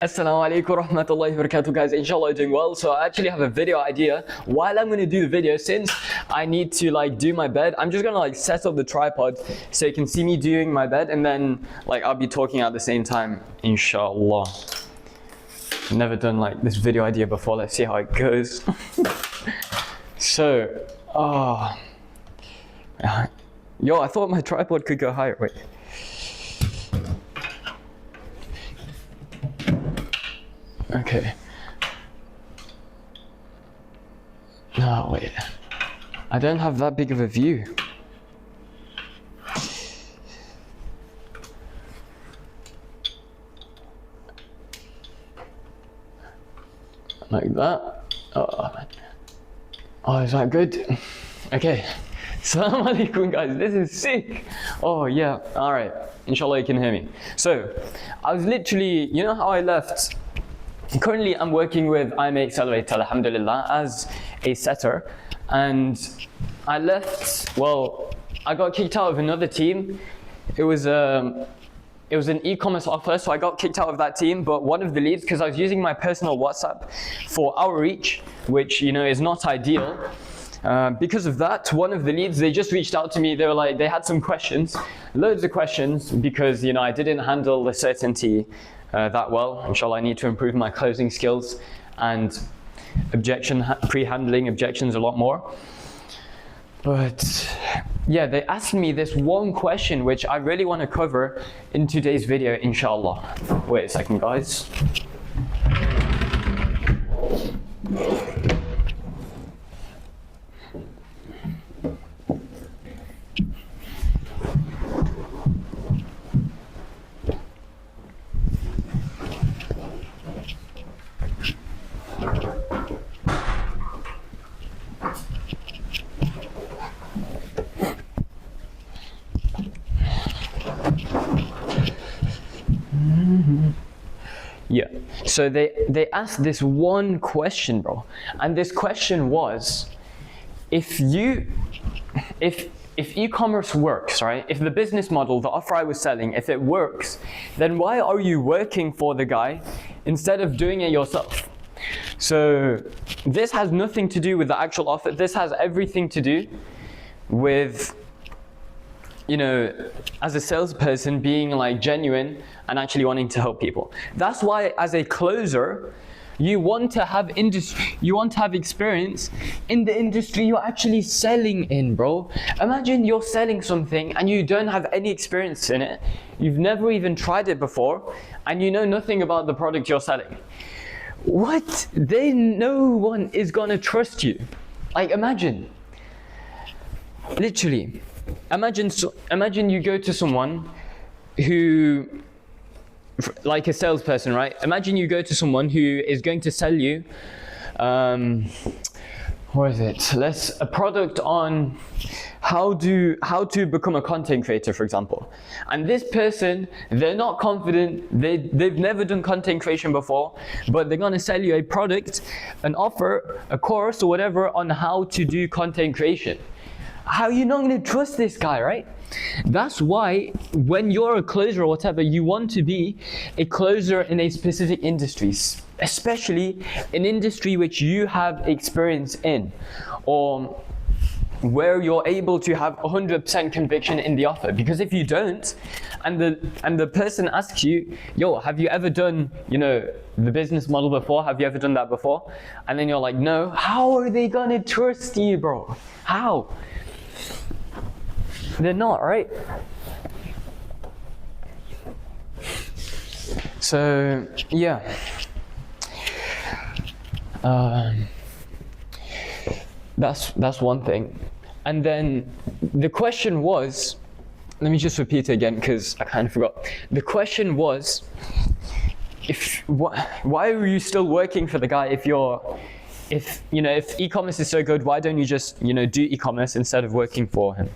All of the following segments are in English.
Assalamu alaikum rahmatullahi wa barakatuh, guys. Inshallah you're doing well. So I actually have a video idea. While I'm gonna do the video, since I need to do my bed, I'm just gonna set up the tripod so you can see me doing my bed, and then I'll be talking at the same time, inshallah. Never done this video idea before. Let's see how it goes. So, yo, I thought my tripod could go higher. Wait. Okay. No, wait. I don't have that big of a view. Like that. Oh, is that good? Okay. Assalamu alaikum, guys. This is sick. Oh, yeah. All right. Inshallah, you can hear me. So, I was literally, you know how I left? Currently, I'm working with IMA Accelerator, alhamdulillah, as a setter, and I left. Well, I got kicked out of another team. It was an e-commerce offer, so I got kicked out of that team. But one of the leads, because I was using my personal WhatsApp for outreach, which is not ideal. Because of that, one of the leads, they just reached out to me. They were they had some questions, loads of questions, because I didn't handle the certainty that well. Inshallah, I need to improve my closing skills and pre-handling objections a lot more. But yeah, they asked me this one question which I really want to cover in today's video, inshallah. Wait a second, guys. Yeah, so they asked this one question, bro, and this question was, if e-commerce works, right? If the business model, the offer I was selling, if it works, then why are you working for the guy instead of doing it yourself? So this has nothing to do with the actual offer. This has everything to do with as a salesperson being genuine and actually wanting to help people. That's why as a closer, you want to have experience in the industry you're actually selling in, bro. Imagine you're selling something and you don't have any experience in it. You've never even tried it before and you know nothing about the product you're selling. What? No one is gonna trust you. Imagine. Literally. Imagine you go to someone who, like a salesperson, right? Imagine you go to someone who is going to sell you, what is it? A product on how to become a content creator, for example. And this person, they're not confident, they've never done content creation before, but they're gonna sell you a product, an offer, a course or whatever on how to do content creation. How are you not going to trust this guy, right? That's why when you're a closer or whatever, you want to be a closer in a specific industry, especially an industry which you have experience in, or where you're able to have 100% conviction in the offer. Because if you don't, and the person asks you, yo, have you ever done the business model before? Have you ever done that before? And then you're like, no. How are they going to trust you, bro? How? They're not, right? So, yeah. That's one thing. And then the question was, let me just repeat it again because I kind of forgot. The question was, why are you still working for the guy if e-commerce is so good, why don't you just do e-commerce instead of working for him?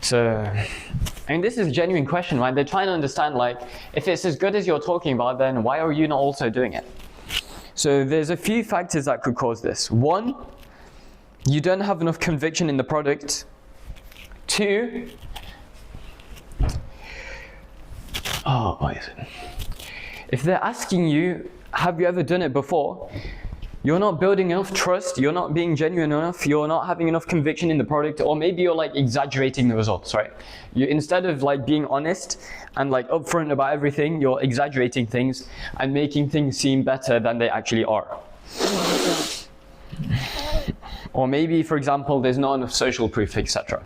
So, this is a genuine question, right? They're trying to understand, if it's as good as you're talking about, then why are you not also doing it? So there's a few factors that could cause this. One, you don't have enough conviction in the product. Two, if they're asking you, have you ever done it before? You're not building enough trust, you're not being genuine enough, you're not having enough conviction in the product, or maybe you're like exaggerating the results, right? You, instead of like being honest and like upfront about everything, you're exaggerating things and making things seem better than they actually are. Or maybe, for example, there's not enough social proof, etc.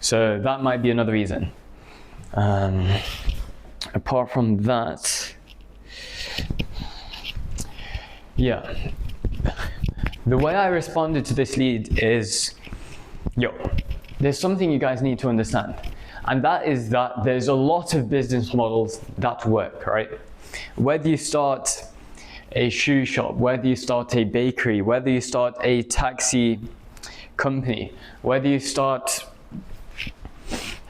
So that might be another reason. Apart from that, yeah. The way I responded to this lead is, there's something you guys need to understand. And that is that there's a lot of business models that work, right? Whether you start a shoe shop, whether you start a bakery, whether you start a taxi company, whether you start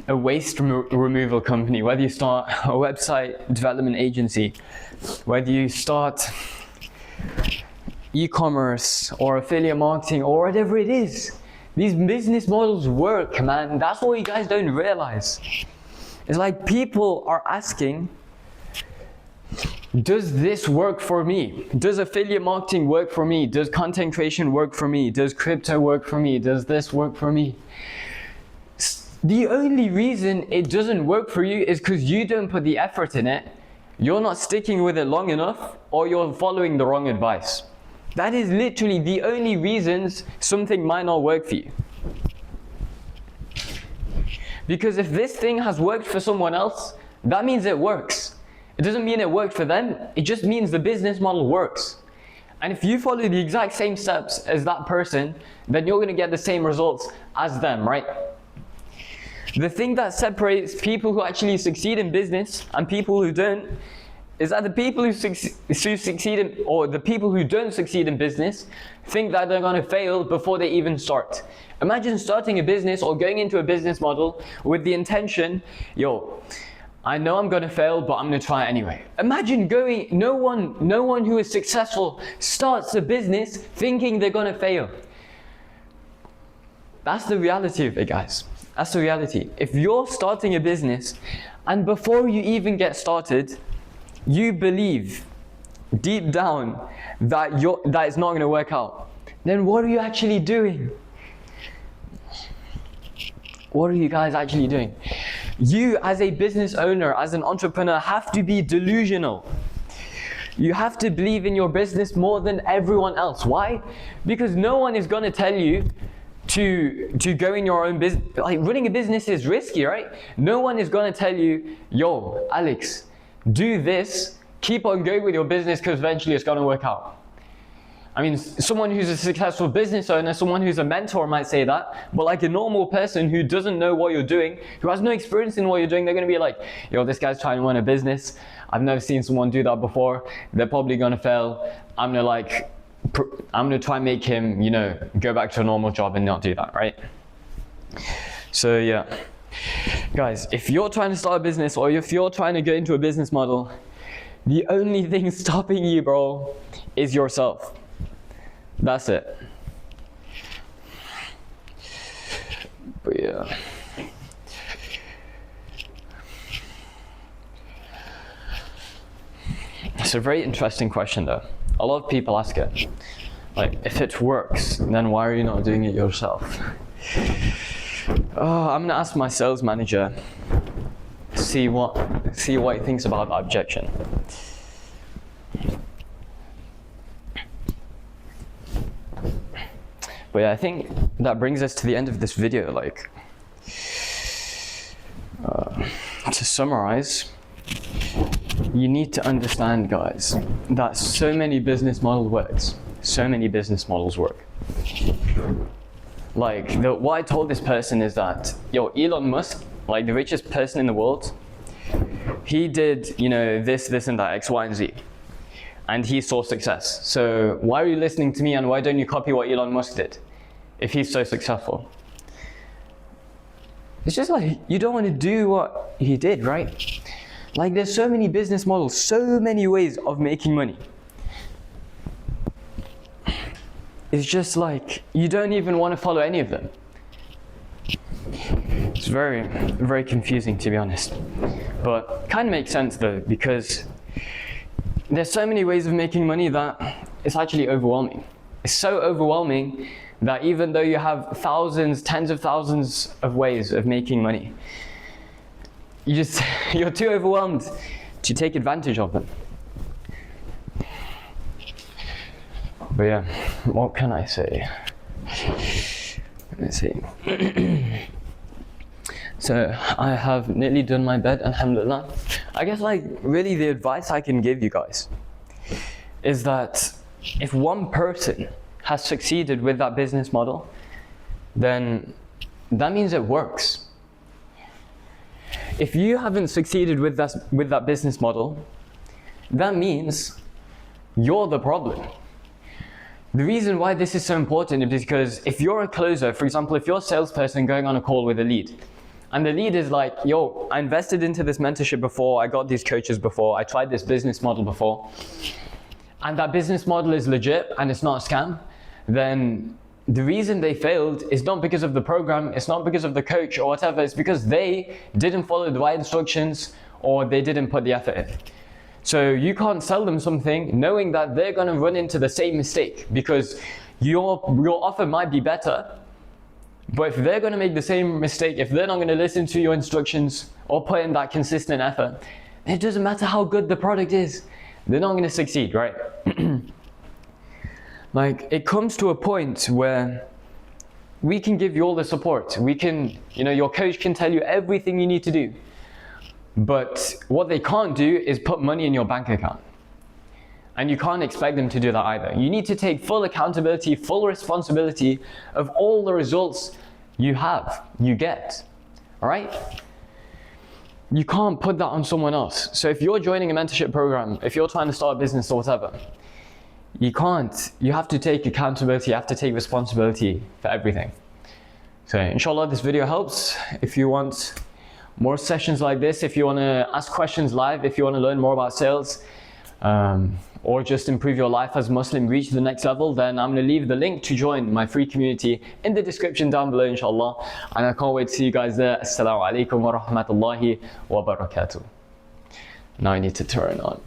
a waste removal company, whether you start a website development agency, whether you start e-commerce or affiliate marketing or whatever it is. These business models work, man. That's what you guys don't realize. It's like people are asking, does this work for me? Does affiliate marketing work for me? Does content creation work for me? Does crypto work for me? Does this work for me? The only reason it doesn't work for you is because you don't put the effort in it, you're not sticking with it long enough, or you're following the wrong advice. That is literally the only reasons something might not work for you. Because if this thing has worked for someone else, that means it works. It doesn't mean it worked for them, it just means the business model works. And if you follow the exact same steps as that person, then you're going to get the same results as them, right? The thing that separates people who actually succeed in business and people who don't is that the people who succeed in, or the people who don't succeed in business think that they're going to fail before they even start. Imagine starting a business or going into a business model with the intention, I know I'm going to fail, but I'm going to try it anyway. Imagine no one who is successful starts a business thinking they're going to fail. That's the reality of it, guys. That's the reality. If you're starting a business and before you even get started, you believe deep down that it's not going to work out, then what are you actually doing? What are you guys actually doing? You as a business owner, as an entrepreneur, have to be delusional. You have to believe in your business more than everyone else. Why? Because no one is going to tell you to go in your own business. Like, running a business is risky, right? No one is going to tell you, Alex, do this, keep on going with your business because eventually it's going to work out. I mean, someone who's a successful business owner, someone who's a mentor might say that, but like a normal person who doesn't know what you're doing, who has no experience in what you're doing, they're going to be like, this guy's trying to run a business. I've never seen someone do that before. They're probably going to fail. I'm going to try and make him, go back to a normal job and not do that, right? So yeah. Guys, if you're trying to start a business or if you're trying to get into a business model, the only thing stopping you, bro, is yourself. That's it. But yeah. It's a very interesting question though. A lot of people ask it. Like, if it works, then why are you not doing it yourself? I'm gonna ask my sales manager, see what he thinks about that objection. But yeah, I think that brings us to the end of this video. To summarize, you need to understand, guys, that so many business models work. What I told this person is that, Elon Musk, like the richest person in the world, he did, this and that, X, Y, and Z. And he saw success. So why are you listening to me and why don't you copy what Elon Musk did if he's so successful? It's just like, you don't want to do what he did, right? Like, there's so many business models, so many ways of making money. It's just like, you don't even want to follow any of them. It's very, very confusing, to be honest. But kind of makes sense though, because there's so many ways of making money that it's actually overwhelming. It's so overwhelming that even though you have thousands, tens of thousands of ways of making money, you're too overwhelmed to take advantage of them. But yeah, what can I say? Let's see. So I have nearly done my bed, alhamdulillah. I guess like really the advice I can give you guys is that if one person has succeeded with that business model, then that means it works. If you haven't succeeded with that business model, that means you're the problem. The reason why this is so important is because if you're a closer, for example, if you're a salesperson going on a call with a lead, and the lead is like, yo, I invested into this mentorship before, I got these coaches before, I tried this business model before, and that business model is legit and it's not a scam, then the reason they failed is not because of the program, it's not because of the coach or whatever, it's because they didn't follow the right instructions or they didn't put the effort in. So you can't sell them something knowing that they're gonna run into the same mistake, because your offer might be better, but if they're gonna make the same mistake, if they're not gonna listen to your instructions or put in that consistent effort, it doesn't matter how good the product is, they're not gonna succeed, right? Like, it comes to a point where we can give you all the support. We can, your coach can tell you everything you need to do. But what they can't do is put money in your bank account. And you can't expect them to do that either. You need to take full accountability, full responsibility of all the results you get, all right? You can't put that on someone else. So if you're joining a mentorship program, if you're trying to start a business or whatever, you can't. You have to take accountability, you have to take responsibility for everything. So inshallah this video helps. If you want more sessions like this, if you want to ask questions live, if you want to learn more about sales, or just improve your life as a Muslim, reach the next level, then I'm going to leave the link to join my free community in the description down below, inshallah. And I can't wait to see you guys there. Assalamu alaikum wa rahmatullahi wa barakatuh. Now I need to turn on.